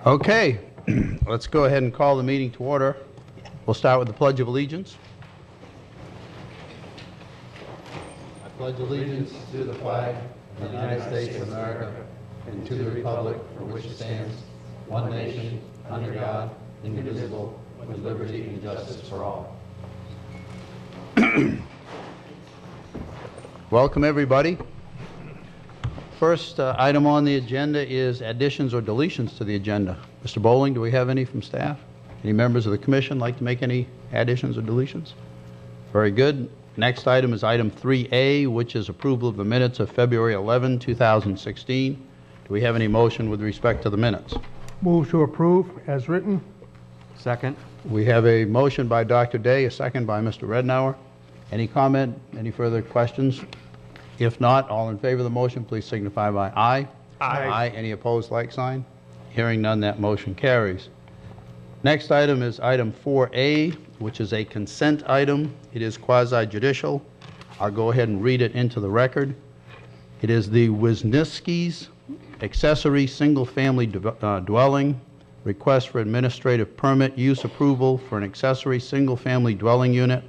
Okay, let's go ahead and call the meeting to order. We'll start with the Pledge of Allegiance. I pledge allegiance to the flag of the United States of America and to the republic for which it stands, one nation, under God, indivisible, with liberty and justice for all. Welcome, everybody. First item on the agenda is additions or deletions to the agenda. Mr. Bowling, do we have any from staff? Any members of the commission like to make any additions or deletions? Very good. Next item is item 3A, which is approval of the minutes of February 11, 2016. Do we have any motion with respect to the minutes? Move to approve as written. Second. We have a motion by Dr. Day, a second by Mr. Rednauer. Any comment? Any further questions? If not, all in favor of the motion, please signify by aye. Aye. Aye. Any opposed, like sign? Hearing none, that motion carries. Next item is item 4A, which is a consent item. It is quasi-judicial. I'll go ahead and read it into the record. It is the Wisniewski's accessory single-family dwelling, request for administrative permit use approval for an accessory single-family dwelling unit.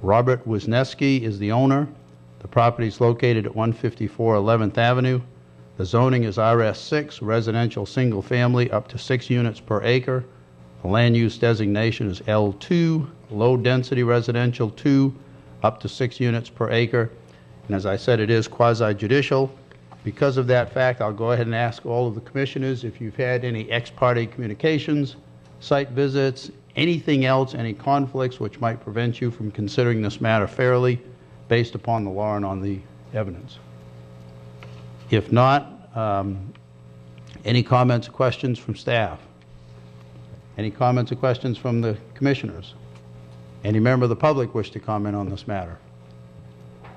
Robert Wisniewski is the owner. The property is located at 154 11th Avenue. The zoning is RS6, residential single family, up to 6 units per acre. The land use designation is L2, low density residential 2, up to 6 units per acre. And as I said, it is quasi-judicial. Because of that fact, I'll go ahead and ask all of the commissioners if you've had any ex parte communications, site visits, anything else, any conflicts which might prevent you from considering this matter fairly based upon the law and on the evidence. If not, any comments or questions from staff? Any comments or questions from the commissioners? Any member of the public wish to comment on this matter?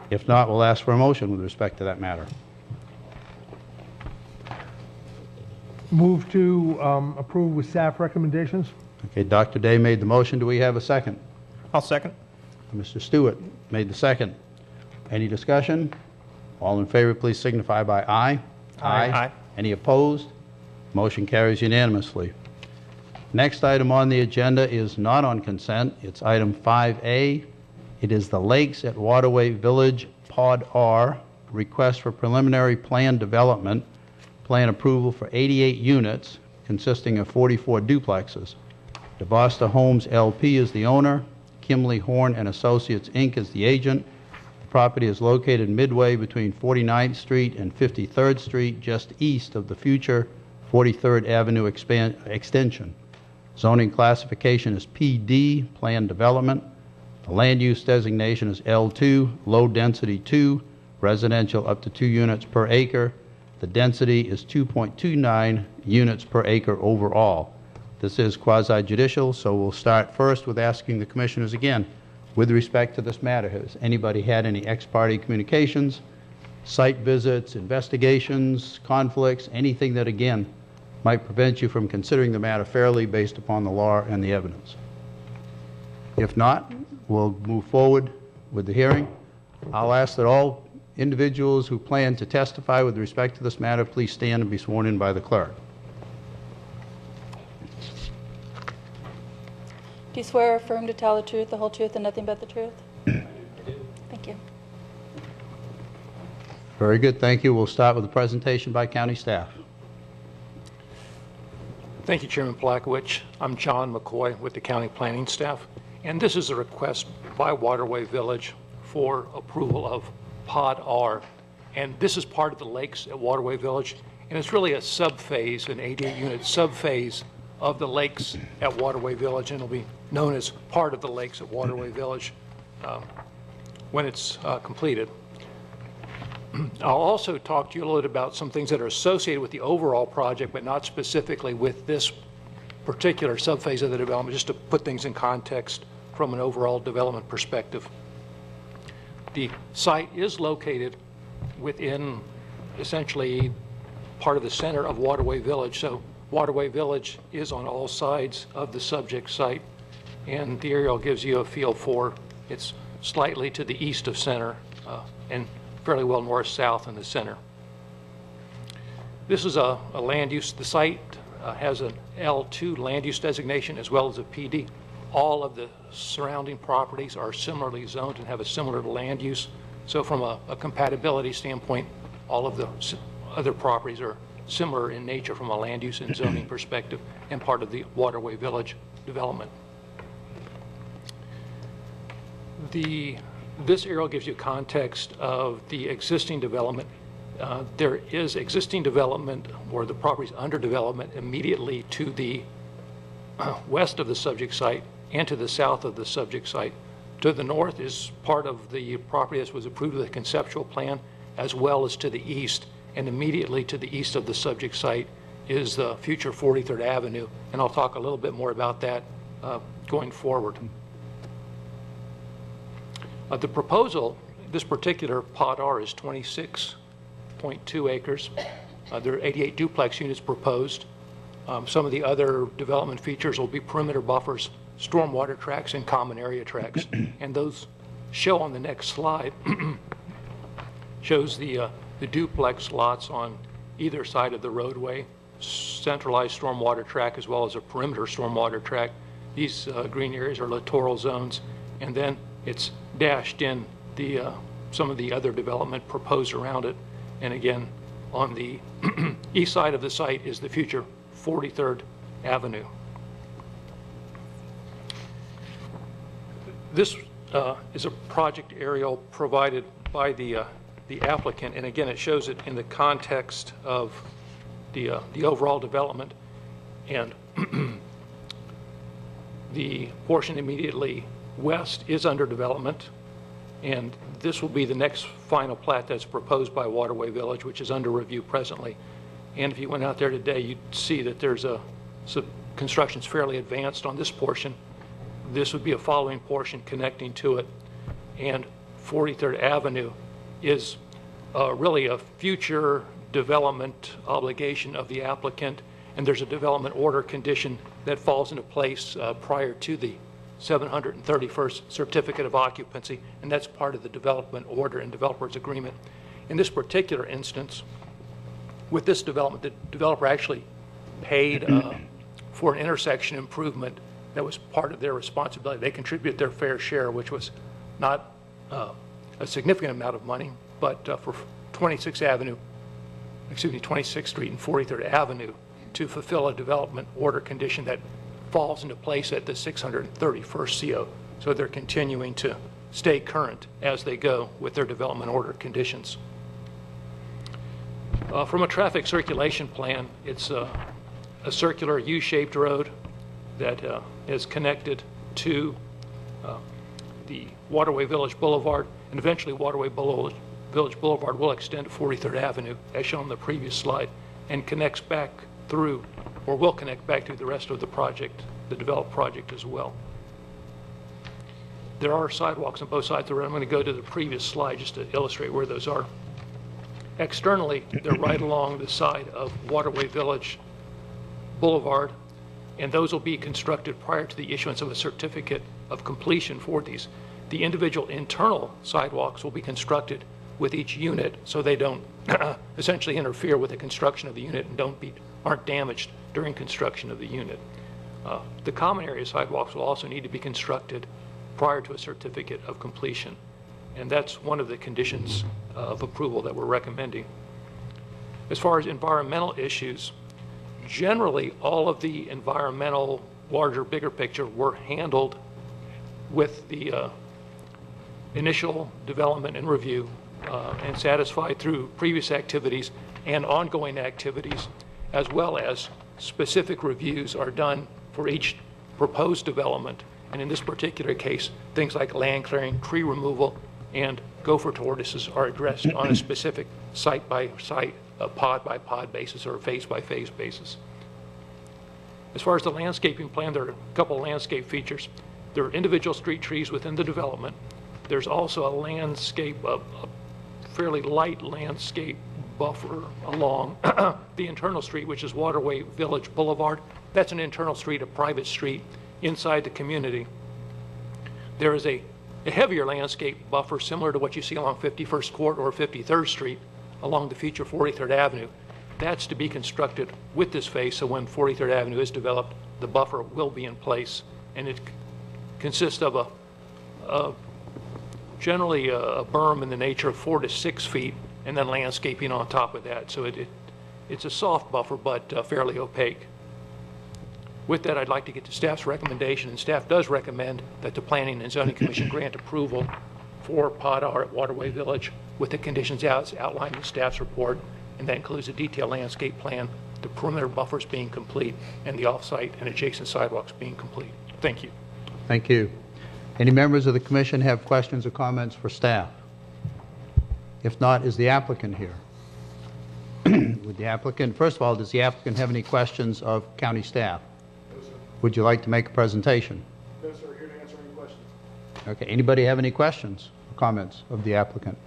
If not, we'll ask for a motion with respect to that matter. Move to approve with staff recommendations. Okay, Dr. Day made the motion. Do we have a second? I'll second. Mr. Stewart made the second. Any discussion? All in favor, please signify by aye. Aye. Any opposed? Motion carries unanimously. Next item on the agenda is not on consent. It's item 5A. It is the Lakes at Waterway Village, Pod R, request for preliminary plan development, plan approval for 88 units consisting of 44 duplexes. DeBosta Homes LP is the owner. Kimley Horn and Associates, Inc. is the agent. The property is located midway between 49th Street and 53rd Street, just east of the future 43rd Avenue extension. Zoning classification is PD, Plan Development. The land use designation is L2, Low Density 2, residential up to 2 units per acre. The density is 2.29 units per acre overall. This is quasi-judicial, so we'll start first with asking the commissioners again, with respect to this matter, has anybody had any ex parte communications, site visits, investigations, conflicts, anything that, again, might prevent you from considering the matter fairly based upon the law and the evidence? If not, we'll move forward with the hearing. I'll ask that all individuals who plan to testify with respect to this matter please stand and be sworn in by the clerk. Do you swear or affirm to tell the truth, the whole truth, and nothing but the truth? I do. Thank you. Very good. Thank you. We'll start with the presentation by county staff. Thank you, Chairman Plakowicz. I'm John McCoy with the county planning staff, and this is a request by Waterway Village for approval of Pod R. And this is part of the Lakes at Waterway Village, and it's really a sub-phase, an 88-unit sub-phase of the Lakes at Waterway Village, and it'll be known as part of the Lakes at Waterway Village when it's completed. I'll also talk to you a little bit about some things that are associated with the overall project, but not specifically with this particular subphase of the development, just to put things in context from an overall development perspective. The site is located within essentially part of the center of Waterway Village, so Waterway Village is on all sides of the subject site, and the aerial gives you a feel for it's slightly to the east of center and fairly well north-south in the center. This is a land use. The site has an L2 land use designation as well as a PD. All of the surrounding properties are similarly zoned and have a similar land use. So from a compatibility standpoint, all of the other properties are similar in nature from a land use and zoning perspective and part of the Waterway Village development. This aerial gives you context of the existing development. There is existing development, or the properties under development, immediately to the west of the subject site and to the south of the subject site. To the north is part of the property that was approved with a conceptual plan, as well as to the east. And immediately to the east of the subject site is the future 43rd Avenue. And I'll talk a little bit more about that going forward. The proposal, this particular Pod R, is 26.2 acres. There are 88 duplex units proposed. Some of the other development features will be perimeter buffers, stormwater tracks, and common area tracks. And those show on the next slide, shows the duplex lots on either side of the roadway, centralized stormwater track, as well as a perimeter stormwater track. These green areas are littoral zones. And then it's dashed in some of the other development proposed around it. And again, on the east side of the site is the future 43rd Avenue. This is a project aerial provided by the applicant, and again, it shows it in the context of the overall development. And the portion immediately west is under development, and this will be the next final plat that's proposed by Waterway Village, which is under review presently. And if you went out there today, you'd see that there's construction's fairly advanced on this portion. This would be a following portion connecting to it, and 43rd Avenue is really a future development obligation of the applicant, and there's a development order condition that falls into place prior to the 731st certificate of occupancy, and that's part of the development order and developer's agreement. In this particular instance, with this development, the developer actually paid for an intersection improvement that was part of their responsibility. They contributed their fair share, which was not a significant amount of money, but for 26th Street and 43rd Avenue to fulfill a development order condition that falls into place at the 631st CO. So they're continuing to stay current as they go with their development order conditions. From a traffic circulation plan, it's a circular U-shaped road that is connected to the Waterway Village Boulevard, and eventually Waterway Village Boulevard will extend to 43rd Avenue, as shown on the previous slide, and connects back through, or will connect back through the rest of the project, the developed project as well. There are sidewalks on both sides of the road. I'm going to go to the previous slide just to illustrate where those are. Externally, they're right along the side of Waterway Village Boulevard, and those will be constructed prior to the issuance of a certificate of completion for these. The individual internal sidewalks will be constructed with each unit so they don't essentially interfere with the construction of the unit and aren't damaged during construction of the unit. The common area sidewalks will also need to be constructed prior to a certificate of completion, and that's one of the conditions of approval that we're recommending. As far as environmental issues, generally all of the environmental, larger, bigger picture were handled with the initial development and review and satisfied through previous activities and ongoing activities, as well as specific reviews are done for each proposed development. And in this particular case, things like land clearing, tree removal, and gopher tortoises are addressed on a specific site-by-site, pod-by-pod basis or phase-by-phase basis. As far as the landscaping plan, there are a couple of landscape features. There are individual street trees within the development. There's also a landscape, a fairly light landscape buffer along the internal street, which is Waterway Village Boulevard. That's an internal street, a private street inside the community. There is a heavier landscape buffer similar to what you see along 51st Court or 53rd Street along the future 43rd Avenue. That's to be constructed with this phase, so when 43rd Avenue is developed, the buffer will be in place, and it consists of generally a berm in the nature of 4 to 6 feet, and then landscaping on top of that. So it's a soft buffer, but fairly opaque. With that, I'd like to get to staff's recommendation, and staff does recommend that the Planning and Zoning Commission grant approval for Pod R at Waterway Village with the conditions outlined in staff's report, and that includes a detailed landscape plan, the perimeter buffers being complete, and the off-site and adjacent sidewalks being complete. Thank you. Thank you. Any members of the commission have questions or comments for staff? If not, is the applicant here? Would the applicant, first of all, does the applicant have any questions of county staff? No, sir. Would you like to make a presentation? No, sir. Here to answer any questions. Okay. Anybody have any questions or comments of the applicant?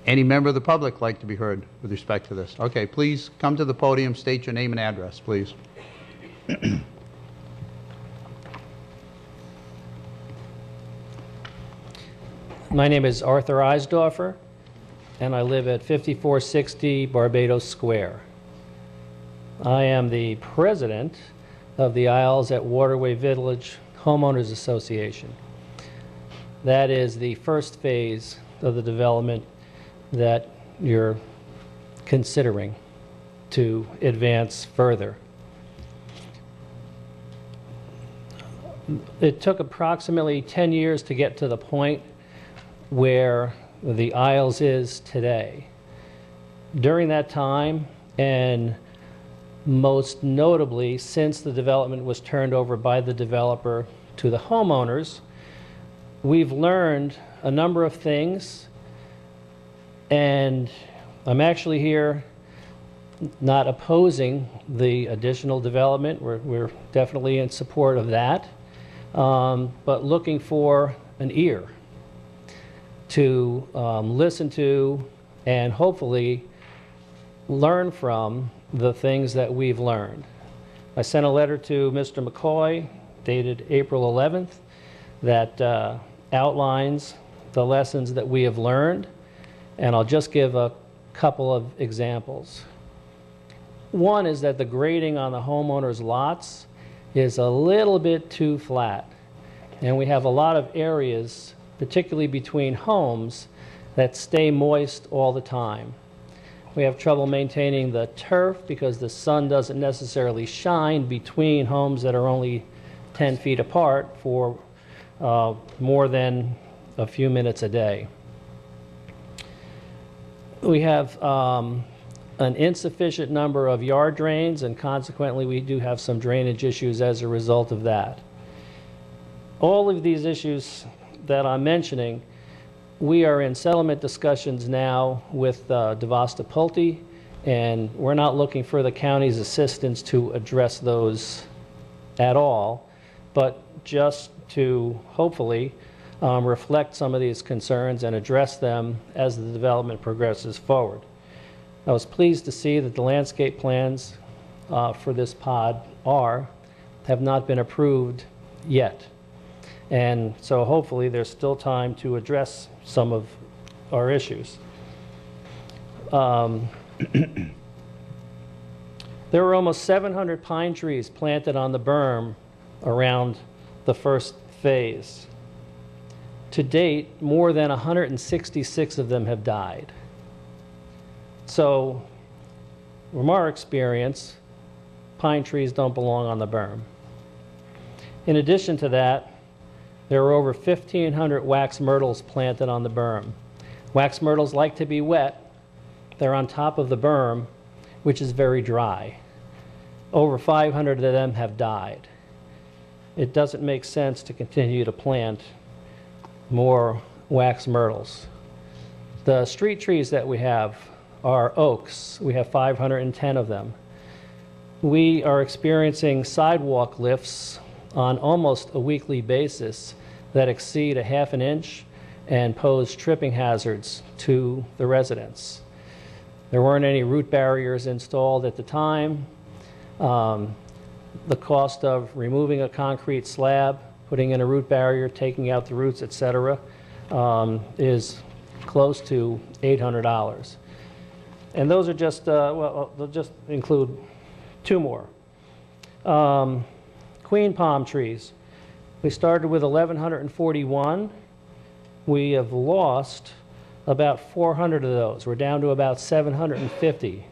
Any member of the public like to be heard with respect to this? Okay. Please come to the podium, state your name and address, please. My name is Arthur Eisdorfer, and I live at 5460 Barbados Square. I am the president of the Isles at Waterway Village Homeowners Association. That is the first phase of the development that you're considering to advance further. It took approximately 10 years to get to the point where the Isles is today. During that time, and most notably since the development was turned over by the developer to the homeowners, we've learned a number of things, and I'm actually here not opposing the additional development. We're definitely in support of that, but looking for an ear to listen to and hopefully learn from the things that we've learned. I sent a letter to Mr. McCoy dated April 11th that outlines the lessons that we have learned, and I'll just give a couple of examples. One is that the grading on the homeowners' lots is a little bit too flat, and we have a lot of areas, particularly between homes, that stay moist all the time. We have trouble maintaining the turf because the sun doesn't necessarily shine between homes that are only 10 feet apart for more than a few minutes a day. We have an insufficient number of yard drains, and consequently we do have some drainage issues as a result of that. All of these issues that I'm mentioning, we are in settlement discussions now with Devasta Pulte, and we're not looking for the county's assistance to address those at all, but just to hopefully reflect some of these concerns and address them as the development progresses forward. I was pleased to see that the landscape plans for this Pod R have not been approved yet. And so hopefully there's still time to address some of our issues. There were almost 700 pine trees planted on the berm around the first phase. To date, more than 166 of them have died. So, from our experience, pine trees don't belong on the berm. In addition to that, there are over 1,500 wax myrtles planted on the berm. Wax myrtles like to be wet. They're on top of the berm, which is very dry. Over 500 of them have died. It doesn't make sense to continue to plant more wax myrtles. The street trees that we have are oaks. We have 510 of them. We are experiencing sidewalk lifts on almost a weekly basis that exceed a ½ an inch and pose tripping hazards to the residents. There weren't any root barriers installed at the time. The cost of removing a concrete slab, putting in a root barrier, taking out the roots, etc., is close to $800. And those are just, well, they'll just include two more. Queen palm trees. We started with 1,141. We have lost about 400 of those. We're down to about 750.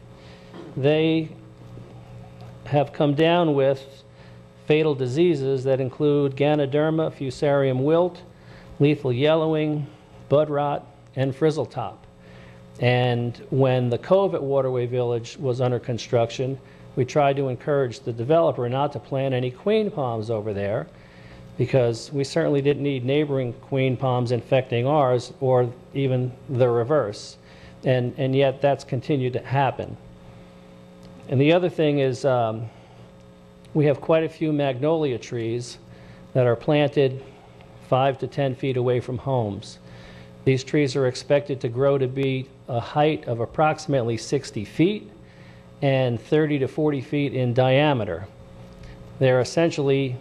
They have come down with fatal diseases that include Ganoderma, Fusarium wilt, lethal yellowing, bud rot, and frizzle top. And when the Cove at Waterway Village was under construction, we tried to encourage the developer not to plant any queen palms over there, because we certainly didn't need neighboring queen palms infecting ours, or even the reverse. And yet that's continued to happen. And the other thing is, we have quite a few magnolia trees that are planted 5 to 10 feet away from homes. These trees are expected to grow to be a height of approximately 60 feet and 30 to 40 feet in diameter. They're essentially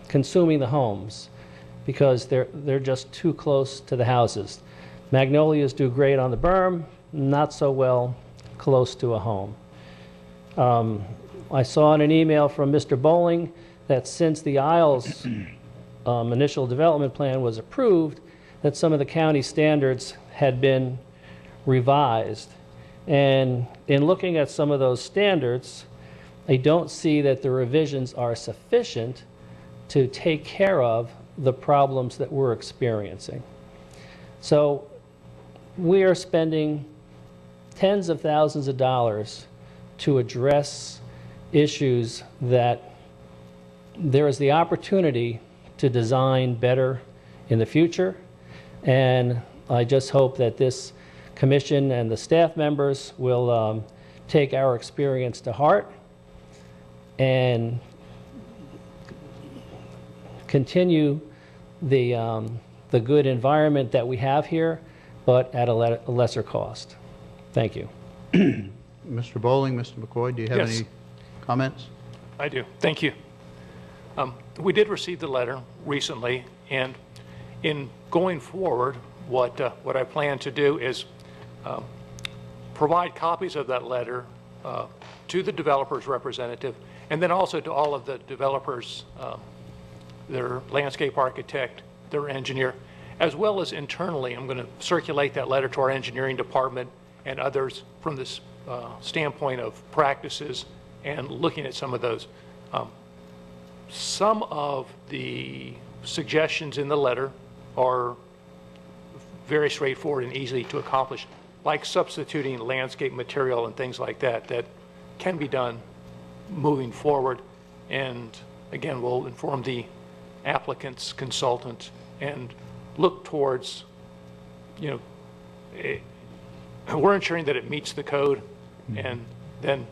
consuming the homes because they're just too close to the houses. Magnolias do great on the berm, not so well close to a home. I saw in an email from Mr. Bowling that since the Isles initial development plan was approved, that some of the county standards had been revised. And in looking at some of those standards, I don't see that the revisions are sufficient to take care of the problems that we're experiencing. So we are spending tens of thousands of dollars to address issues that there is the opportunity to design better in the future. And I just hope that this commission and the staff members will take our experience to heart and continue the good environment that we have here, but at a lesser cost. Thank you. Mr. Bowling, Mr. McCoy, do you have Yes. any comments? I do. Thank you. We did receive the letter recently, and in going forward, what I plan to do is provide copies of that letter to the developer's representative, and then also to all of the developers, their landscape architect, their engineer, as well as internally. I'm going to circulate that letter to our engineering department and others from this standpoint of practices and looking at some of those. Some of the suggestions in the letter are very straightforward and easy to accomplish, like substituting landscape material and things like that, that can be done moving forward. And again, we'll inform the applicant's consultant and look towards, we're ensuring that it meets the code, and then,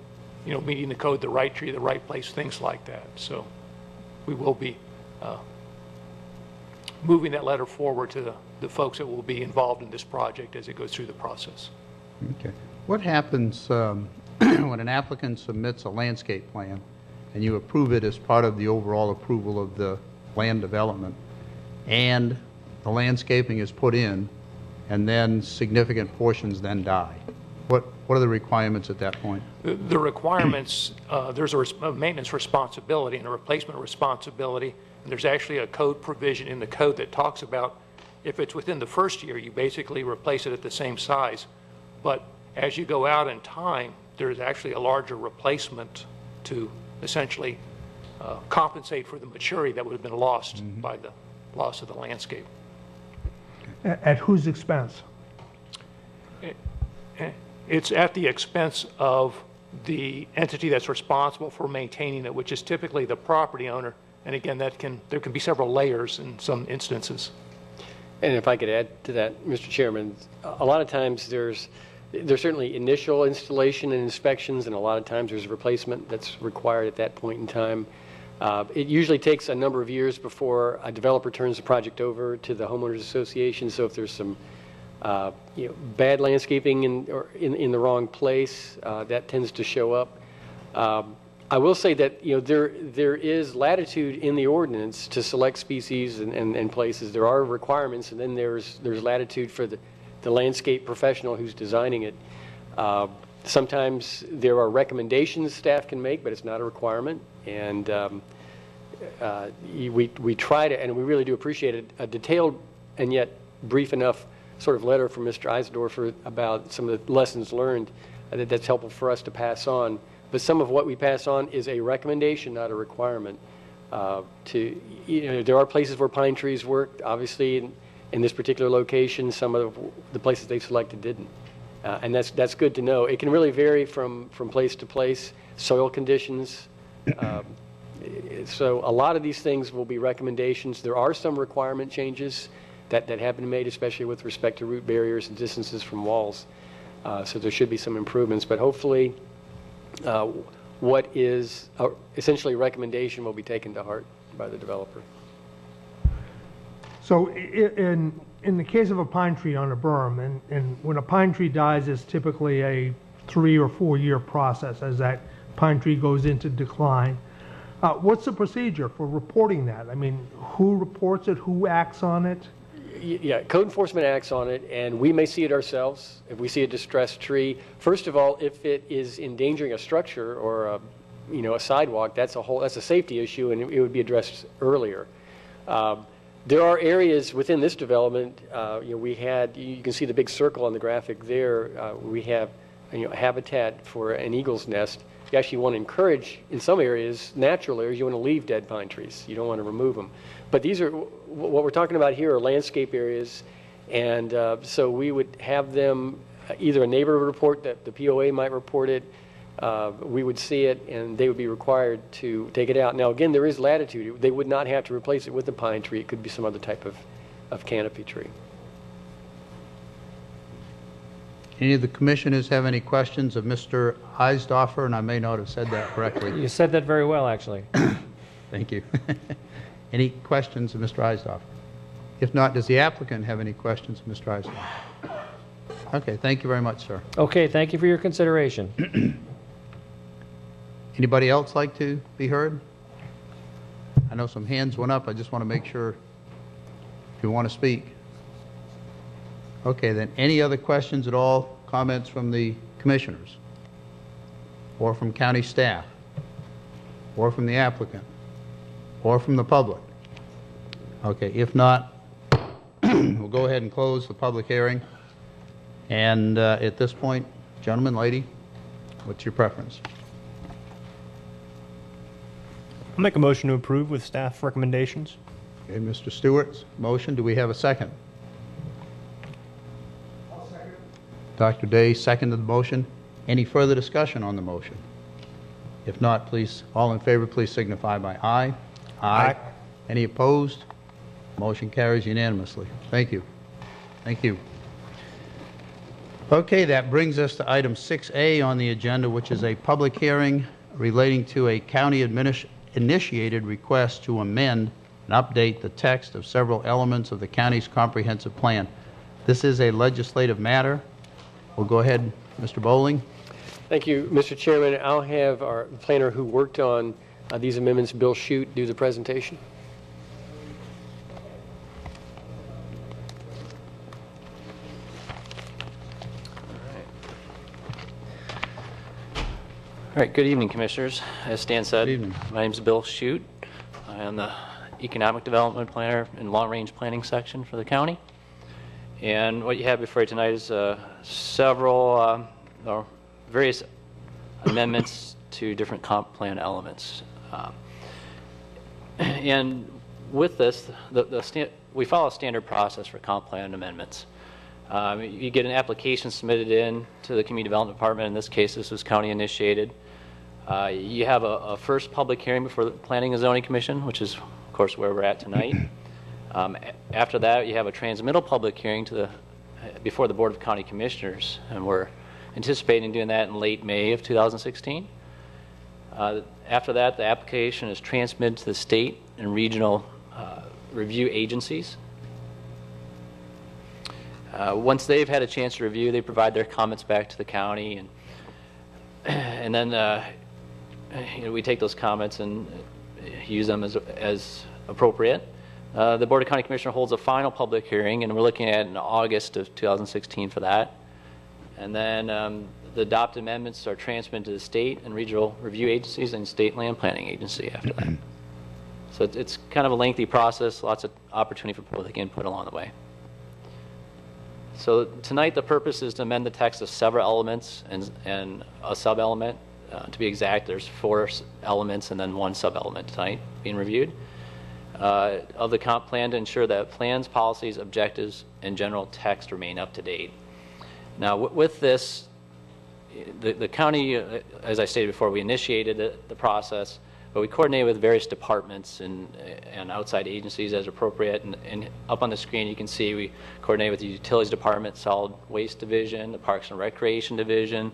meeting the code, the right tree, the right place, things like that. So we will be moving that letter forward to the folks that will be involved in this project as it goes through the process. Okay. What happens when an applicant submits a landscape plan and you approve it as part of the overall approval of the land development, and the landscaping is put in, and then significant portions then die? What are the requirements at that point? The requirements, there's a maintenance responsibility and a replacement responsibility, and there's actually a code provision in the code that talks about if it's within the first year, you basically replace it at the same size. But as you go out in time, there's actually a larger replacement to essentially compensate for the maturity that would have been lost by the loss of the landscape. At whose expense? It's at the expense of the entity that's responsible for maintaining it, which is typically the property owner. And again, there can be several layers in some instances. And if I could add to that, Mr. Chairman, a lot of times there's certainly initial installation and inspections, and a lot of times there's a replacement that's required at that point in time. It usually takes a number of years before a developer turns the project over to the homeowners association. So if there's some bad landscaping in the wrong place, that tends to show up. I will say that there is latitude in the ordinance to select species and places. There are requirements, and then there's latitude for the landscape professional who's designing it. Sometimes there are recommendations staff can make, but it's not a requirement. And we try to, and we really do appreciate a detailed and yet brief enough sort of letter from Mr. Eisendorfer about some of the lessons learned that's helpful for us to pass on. But some of what we pass on is a recommendation, not a requirement. There are places where pine trees work. Obviously, in this particular location, some of the places they've selected didn't. And that's good to know. It can really vary from place to place, soil conditions. So a lot of these things will be recommendations. There are some requirement changes that have been made, especially with respect to root barriers and distances from walls. So there should be some improvements. But hopefully, what is essentially a recommendation will be taken to heart by the developer. So in the case of a pine tree on a berm, and when a pine tree dies, it's typically a 3 or 4 year process as that pine tree goes into decline. What's the procedure for reporting that? I mean, who reports it? Who acts on it? Yeah, code enforcement acts on it, and we may see it ourselves if we see a distressed tree. First of all, if it is endangering a structure or a sidewalk, that's a safety issue, and it would be addressed earlier. There are areas within this development. You can see the big circle on the graphic there. We have a habitat for an eagle's nest. You actually want to encourage, in some areas, natural areas, you want to leave dead pine trees. You don't want to remove them. But what we're talking about here are landscape areas, and so we would have them, either a neighbor would report, that the POA might report it, we would see it, and they would be required to take it out. Now, again, there is latitude. They would not have to replace it with a pine tree. It could be some other type of canopy tree. Any of the commissioners have any questions of Mr. Eisdorfer? And I may not have said that correctly. You said that very well, actually. Thank you. Any questions of Mr. Eisdorfer? If not, does the applicant have any questions of Mr. Eisdorfer? Okay, thank you very much, sir. Okay, thank you for your consideration. Anybody else like to be heard? I know some hands went up. I just want to make sure if you want to speak. Okay, then any other questions at all, comments from the commissioners? Or from county staff? Or from the applicant? Or from the public? Okay, if not, we'll go ahead and close the public hearing. And at this point, gentleman, lady, what's your preference? I'll make a motion to approve with staff recommendations. Okay, Mr. Stewart's motion. Do we have a second? I'll second it. Dr. Day seconded the motion. Any further discussion on the motion? If not, please, all in favor, please signify by aye. Aye. Any opposed? Motion carries unanimously. Thank you. Thank you. Okay, that brings us to item 6A on the agenda, which is a public hearing relating to a county initiated request to amend and update the text of several elements of the county's comprehensive plan. This is a legislative matter. We'll go ahead, Mr. Bowling. Thank you, Mr. Chairman. I'll have our planner who worked on these amendments, Bill Shute, do the presentation. All right, good evening, Commissioners. As Stan said, Good evening. my name is Bill Shute. I am the Economic Development Planner and Long-Range Planning section for the county. And what you have before you tonight is several or various amendments to different comp plan elements. And with this, we follow a standard process for comp plan amendments. You get an application submitted in to the Community Development Department. In this case, this was county initiated. You have a first public hearing before the Planning and Zoning Commission, which is, of course, where we're at tonight. After that, you have a transmittal public hearing before the Board of County Commissioners, and we're anticipating doing that in late May of 2016. After that, the application is transmitted to the state and regional review agencies. Once they've had a chance to review, they provide their comments back to the county, and then we take those comments and use them as appropriate. The Board of County Commissioners holds a final public hearing, and we're looking at in August of 2016 for that. And then The adopted amendments are transmitted to the state and regional review agencies and state land planning agency after that. So it's kind of a lengthy process, lots of opportunity for public input along the way. So tonight the purpose is to amend the text of several elements and a sub-element. To be exact, there's 4 elements and then 1 sub-element tonight being reviewed of the comp plan to ensure that plans, policies, objectives, and general text remain up to date. Now with this, the county, as I stated before, we initiated the process, but we coordinated with various departments and outside agencies as appropriate. And up on the screen you can see we coordinated with the Utilities Department, Solid Waste Division, the Parks and Recreation Division,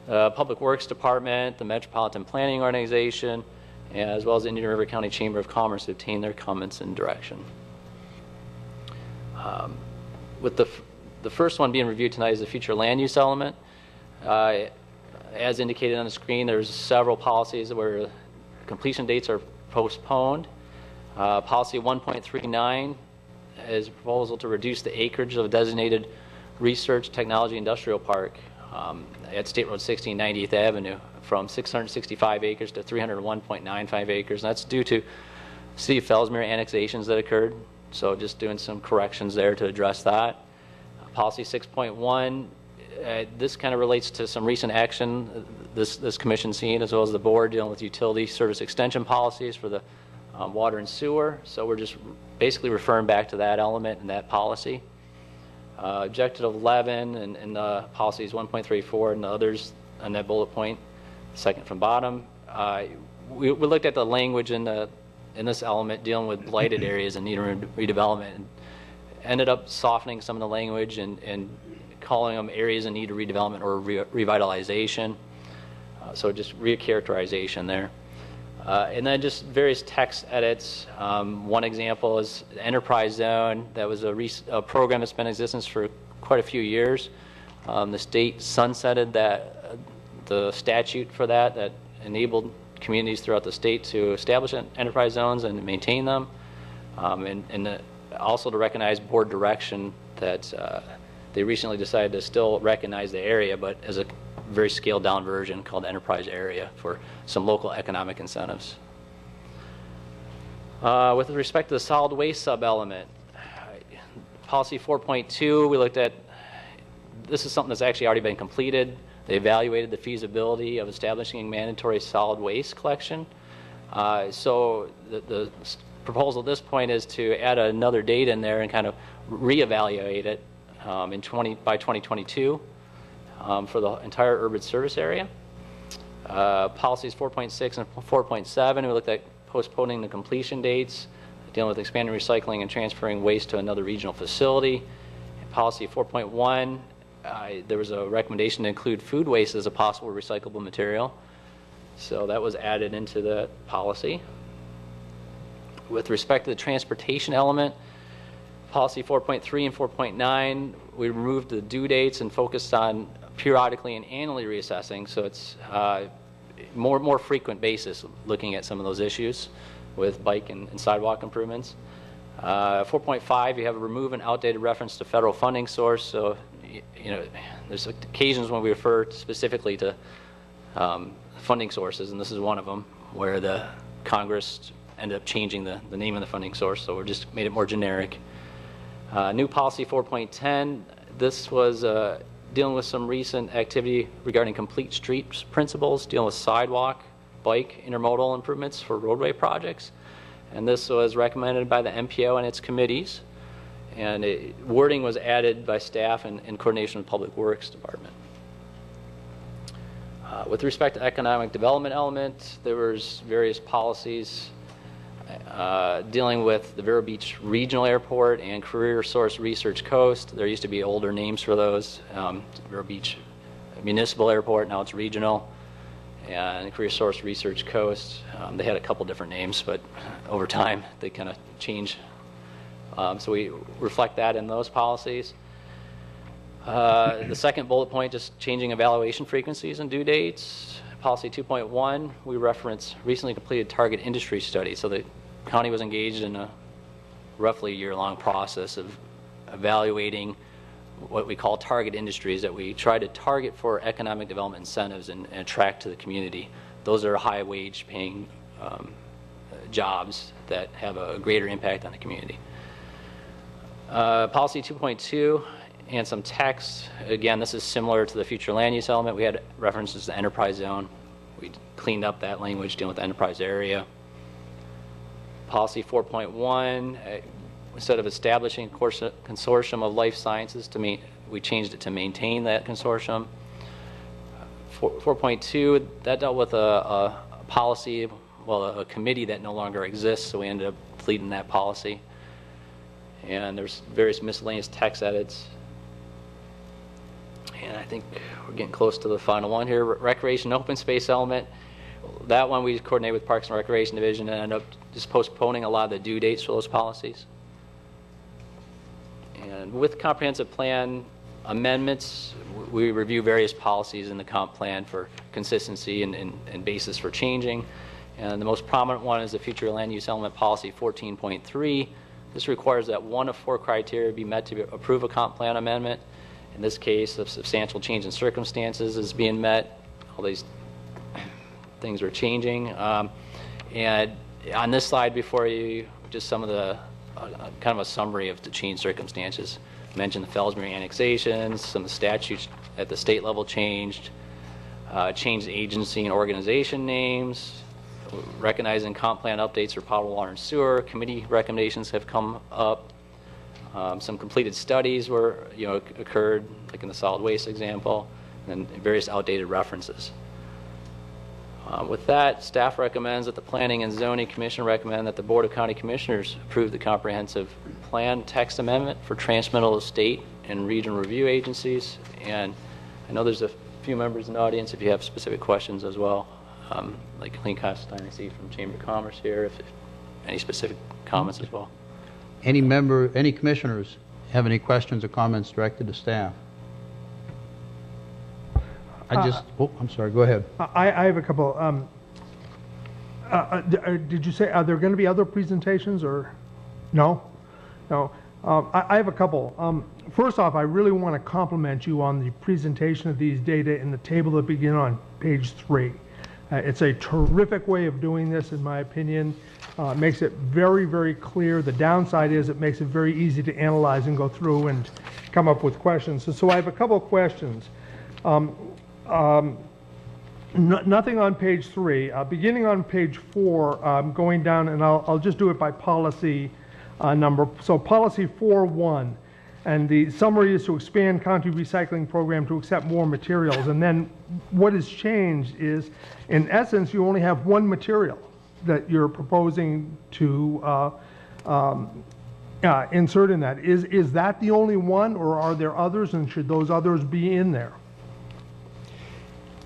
Public Works Department, the Metropolitan Planning Organization, as well as the Indian River County Chamber of Commerce to obtain their comments and direction. With the first one being reviewed tonight is the future land use element. As indicated on the screen, there's several policies where completion dates are postponed. Policy 1.39 is a proposal to reduce the acreage of a designated research technology industrial park at State Road 16, 90th Avenue from 665 acres to 301.95 acres. And that's due to City of Fellsmere annexations that occurred. So just doing some corrections there to address that. Policy 6.1, this kind of relates to some recent action this commission seen, as well as the board, dealing with utility service extension policies for the water and sewer. So we're just basically referring back to that element and that policy. Objective 11 and policies 1.34 and the others on that bullet point, second from bottom. We looked at the language in this element dealing with blighted areas and need redevelopment, and ended up softening some of the language and calling them areas in need of redevelopment or revitalization. So just recharacterization there. And then just various text edits. One example is the enterprise zone. That was a program that's been in existence for quite a few years. The state sunsetted the statute for that enabled communities throughout the state to establish enterprise zones and maintain them. And also to recognize board direction that they recently decided to still recognize the area, but as a very scaled down version called enterprise area for some local economic incentives. With respect to the solid waste sub-element, policy 4.2, we looked at, this is something that's actually already been completed. They evaluated the feasibility of establishing mandatory solid waste collection. So the proposal at this point is to add another date in there and kind of reevaluate it by 2022 for the entire urban service area. Policies 4.6 and 4.7, we looked at postponing the completion dates, dealing with expanding recycling and transferring waste to another regional facility. Policy 4.1, there was a recommendation to include food waste as a possible recyclable material. So that was added into the policy. With respect to the transportation element, policy 4.3 and 4.9, we removed the due dates and focused on periodically and annually reassessing. So it's more frequent basis looking at some of those issues with bike and sidewalk improvements. 4.5, you have a remove an outdated reference to federal funding source. So, you know, there's occasions when we refer specifically to funding sources, and this is one of them, where the Congress ended up changing the name of the funding source, so we just made it more generic. New policy 4.10, this was dealing with some recent activity regarding complete streets principles, dealing with sidewalk, bike, intermodal improvements for roadway projects. And this was recommended by the MPO and its committees. And wording was added by staff in coordination with Public Works Department. With respect to economic development element, there was various policies dealing with the Vero Beach Regional Airport and Career Source Research Coast. There used to be older names for those. Vero Beach Municipal Airport, now it's regional. And Career Source Research Coast. They had a couple different names, but over time they kind of change. So we reflect that in those policies. The second bullet point, just changing evaluation frequencies and due dates. Policy 2.1, we reference recently completed target industry study. So the county was engaged in a roughly year-long process of evaluating what we call target industries that we try to target for economic development incentives and attract to the community. Those are high wage paying jobs that have a greater impact on the community. Policy 2.2 and some text. Again, this is similar to the future land use element. We had references to enterprise zone. We cleaned up that language dealing with the enterprise area. Policy 4.1, instead of establishing a consortium of life sciences, we changed it to maintain that consortium. 4.2, that dealt with a policy, well, a committee that no longer exists, so we ended up deleting that policy. And there's various miscellaneous text edits. And I think we're getting close to the final one here. Recreation open space element. That one we coordinate with Parks and Recreation Division and end up just postponing a lot of the due dates for those policies. And with comprehensive plan amendments, we review various policies in the comp plan for consistency and basis for changing. And the most prominent one is the future land use element policy 14.3. This requires that one of 4 criteria be met to approve a comp plan amendment. In this case, a substantial change in circumstances is being met. All these things are changing. And on this slide before you, just some of the kind of a summary of the changed circumstances. I mentioned the Fellsbury annexations, some of the statutes at the state level changed, changed agency and organization names, recognizing comp plan updates for potable water and sewer. Committee recommendations have come up. Some completed studies occurred, like in the solid waste example, and then various outdated references. With that, staff recommends that the Planning and Zoning Commission recommend that the Board of County Commissioners approve the comprehensive plan text amendment for transmittal of state and regional review agencies. And I know there's a few members in the audience if you have specific questions as well, like Clean Constantine, I see from Chamber of Commerce here, if any specific comments as well. Any commissioners have any questions or comments directed to staff? I'm sorry, go ahead. I have a couple. Did you say, are there going to be other presentations or no? No. I have a couple. First off, I really want to compliment you on the presentation of these data in the table that begin on page 3. It's a terrific way of doing this, in my opinion. It makes it very, very clear. The downside is it makes it very easy to analyze and go through and come up with questions. So I have a couple of questions. Nothing on page 3. Beginning on page 4, going down, and I'll just do it by policy number. So policy 4.1, and the summary is to expand county recycling program to accept more materials. And then what has changed is, in essence, you only have one material that you're proposing to insert in that. Is that the only one, or are there others, and should those others be in there?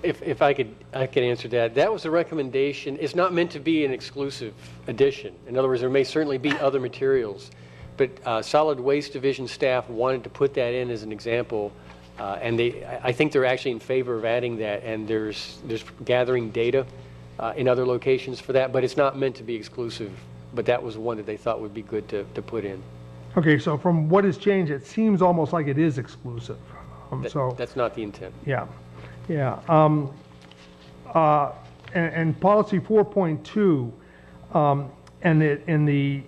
If I could answer that. That was a recommendation. It's not meant to be an exclusive addition. In other words, there may certainly be other materials, but Solid Waste Division staff wanted to put that in as an example, and I think they're actually in favor of adding that. And there's gathering data in other locations for that, but it's not meant to be exclusive. But that was one that they thought would be good to put in. Okay, so from what has changed, it seems almost like it is exclusive. That's not the intent. Yeah. Yeah, and policy 4.2,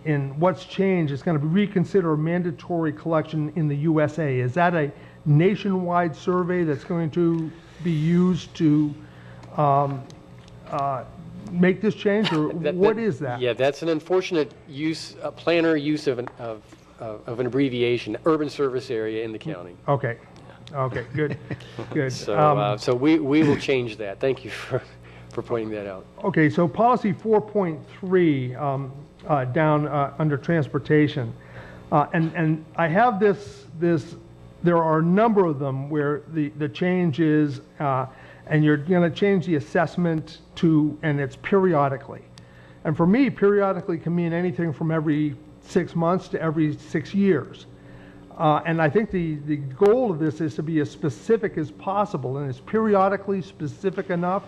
in what's changed, it's going to reconsider mandatory collection in the USA. Is that a nationwide survey that's going to be used to make this change, or what is that? Yeah, that's an unfortunate use, planner use of an abbreviation, urban service area in the county. Okay. Okay, good, good. So we will change that. Thank you for pointing that out. Okay, so policy 4.3 down under transportation, and I have this. There are a number of them where the change is, and you're going to change the assessment to, and it's periodically. And for me, periodically can mean anything from every 6 months to every 6 years. And I think the goal of this is to be as specific as possible, and is periodically specific enough?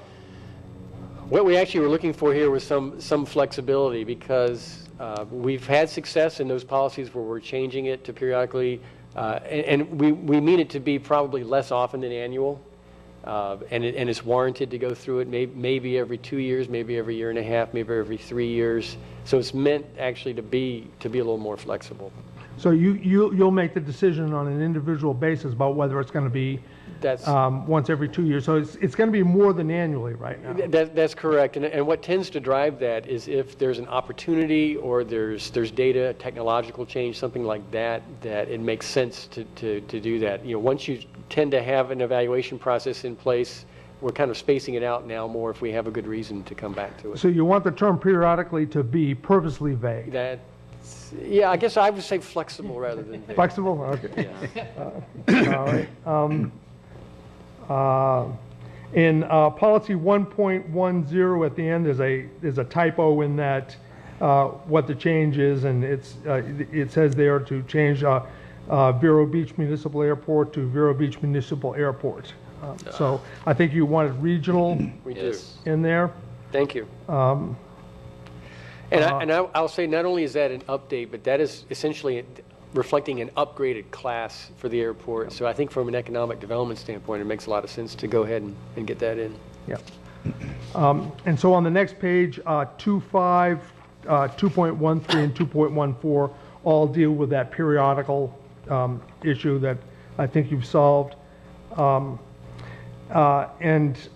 What we actually were looking for here was some flexibility, because we've had success in those policies where we're changing it to periodically And we mean it to be probably less often than annual. And it's warranted to go through it maybe every 2 years, maybe every year and a half, maybe every 3 years. So it's meant actually to be a little more flexible. So you'll make the decision on an individual basis about whether it's going to be That's once every 2 years. So it's going to be more than annually right now. that's correct. And what tends to drive that is if there's an opportunity or there's data, technological change, something like that, that it makes sense to do that. You know, once you tend to have an evaluation process in place, we're kind of spacing it out now more if we have a good reason to come back to it. So you want the term periodically to be purposely vague. Yeah, I guess I would say flexible rather than vague. Flexible? Okay. Yeah. All right. In policy 1.10 at the end, there's a typo in that, what the change is, and it says there to change Vero Beach Municipal Airport to Vero Beach Municipal Airport. So I think you wanted regional We do. in there. Thank you. I'll say not only is that an update, but that is essentially reflecting an upgraded class for the airport. So I think from an economic development standpoint, it makes a lot of sense to go ahead and get that in. Yeah. And so on the next page, 2.5, 2.13, and 2.14 all deal with that periodical issue that I think you've solved. And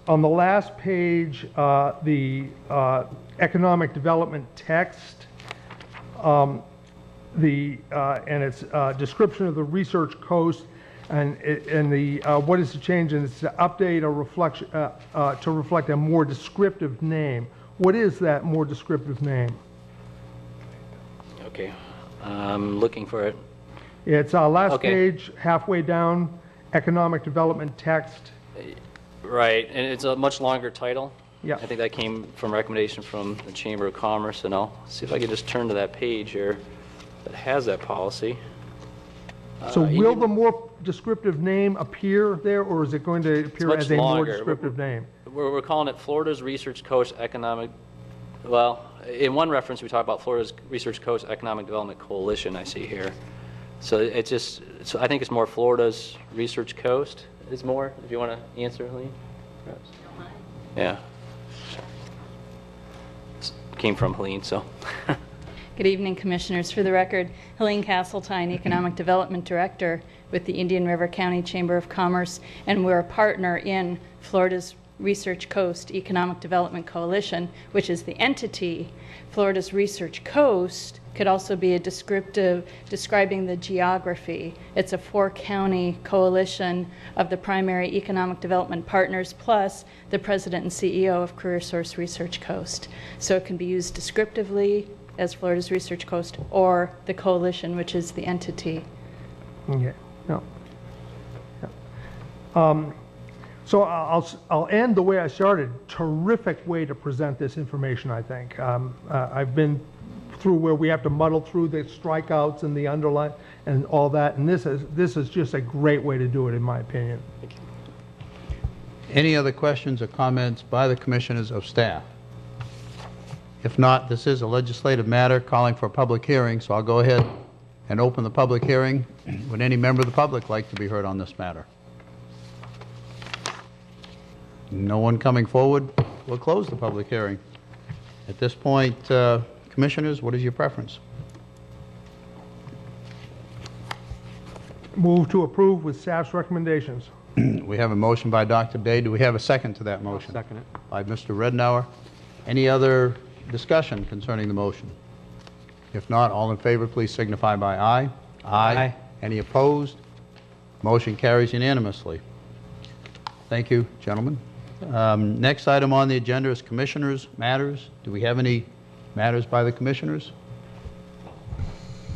on the last page, the economic development text, and its description of the research coast, and what is the change? And it's to update or reflection to reflect a more descriptive name. What is that more descriptive name? Okay, I'm looking for it. It's last Okay. page, halfway down, economic development text. Right, and it's a much longer title. Yeah. I think that came from recommendation from the Chamber of Commerce, and I'll see if I can just turn to that page here that has that policy. So will the more descriptive name appear there, or is it going to appear much as a more longer. descriptive name? We're calling it Florida's Research Coast Economic, well, in one reference we talk about Florida's Research Coast Economic Development Coalition, I see here. So it's just, so I think it's more Florida's Research Coast is more, if you want to answer, Helene? Perhaps. Yeah. Came from Helene, so. Good evening, Commissioners. For the record, Helene Castletine, Economic Development Director with the Indian River County Chamber of Commerce, and we're a partner in Florida's Research Coast Economic Development Coalition, which is the entity. Florida's Research Coast could also be a descriptive describing the geography. It's a 4-county coalition of the primary economic development partners plus the president and CEO of Career Source Research Coast. So it can be used descriptively as Florida's Research Coast or the coalition, which is the entity. Okay, no. Yeah. So I'll end the way I started. Terrific way to present this information, I think. I've been through where we have to muddle through the strikeouts and the underline and all that, and this is just a great way to do it, in my opinion. Thank you. Any other questions or comments by the commissioners of staff? If not, this is a legislative matter calling for a public hearing, so I'll go ahead and open the public hearing. Would any member of the public like to be heard on this matter? No one coming forward? We'll close the public hearing. At this point, commissioners, what is your preference? Move to approve with staff's recommendations. We have a motion by Dr. Day. Do we have a second to that motion? Second it. By Mr. Rednauer. Any other discussion concerning the motion? If not, all in favor, please signify by aye. Aye. Any opposed? Motion carries unanimously. Thank you, gentlemen. Next item on the agenda is commissioners' matters. Do we have any matters by the commissioners?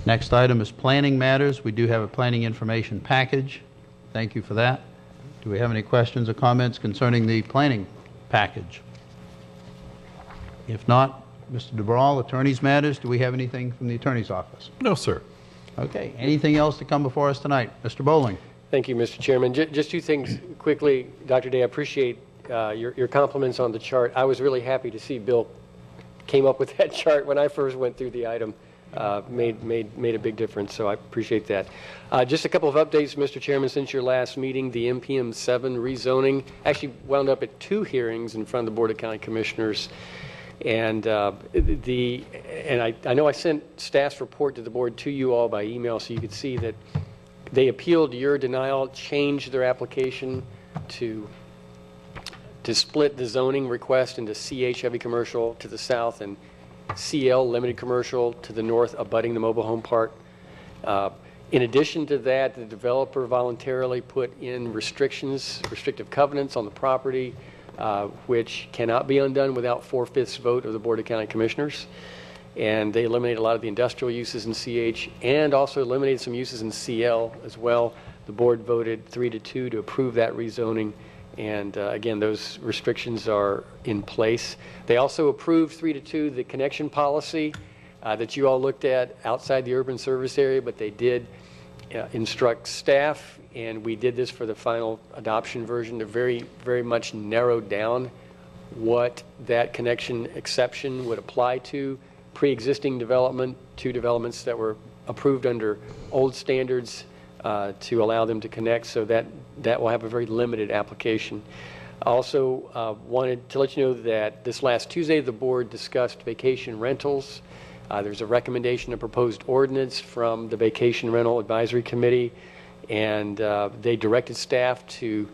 Next item is planning matters. We do have a planning information package. Thank you for that. Do we have any questions or comments concerning the planning package? If not, Mr. DeBrawl, attorney's matters. Do we have anything from the attorney's office? No, sir. Okay. Anything else to come before us tonight? Mr. Bowling. Thank you, Mr. Chairman. Just two things quickly, Dr. Day. I appreciate your compliments on the chart. I was really happy to see Bill came up with that chart when I first went through the item. made a big difference, so I appreciate that. Just a couple of updates, Mr. Chairman, since your last meeting. The MPM 7 rezoning actually wound up at 2 hearings in front of the Board of County Commissioners. And I know I sent staff's report to the board to you all by email, so you could see that they appealed your denial, changed their application to split the zoning request into CH heavy commercial to the south and CL limited commercial to the north, abutting the mobile home park. In addition to that, the developer voluntarily put in restrictive covenants on the property, which cannot be undone without 4/5 vote of the Board of County Commissioners. And they eliminated a lot of the industrial uses in CH and also eliminated some uses in CL as well. The board voted 3-2 to approve that rezoning. And again, those restrictions are in place. They also approved 3-2 the connection policy that you all looked at outside the urban service area, but they did instruct staff, and we did this for the final adoption version, to very, very much narrow down what that connection exception would apply to pre-existing development, to developments that were approved under old standards to allow them to connect, so that will have a very limited application. I also wanted to let you know that this last Tuesday, the board discussed vacation rentals. There's a recommendation, a proposed ordinance from the Vacation Rental Advisory Committee, and they directed staff to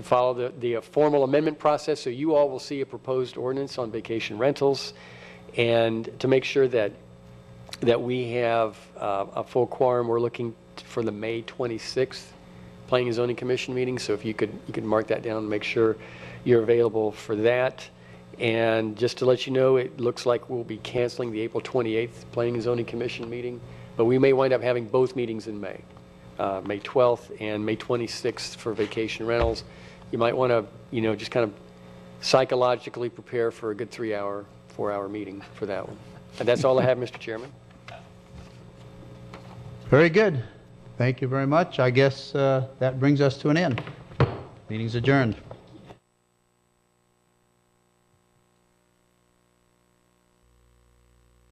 follow the formal amendment process, so you all will see a proposed ordinance on vacation rentals, and to make sure that we have a full quorum, we're looking for the May 26th Planning and Zoning Commission meeting. So if you could mark that down and make sure you're available for that. And just to let you know, it looks like we'll be canceling the April 28th Planning and Zoning Commission meeting, but we may wind up having both meetings in May, May 12th and May 26th for vacation rentals. You might want to, just kind of psychologically prepare for a good 3-hour, 4-hour meeting for that one. And that's all I have, Mr. Chairman. Very good. Thank you very much. I guess that brings us to an end. Meeting's adjourned.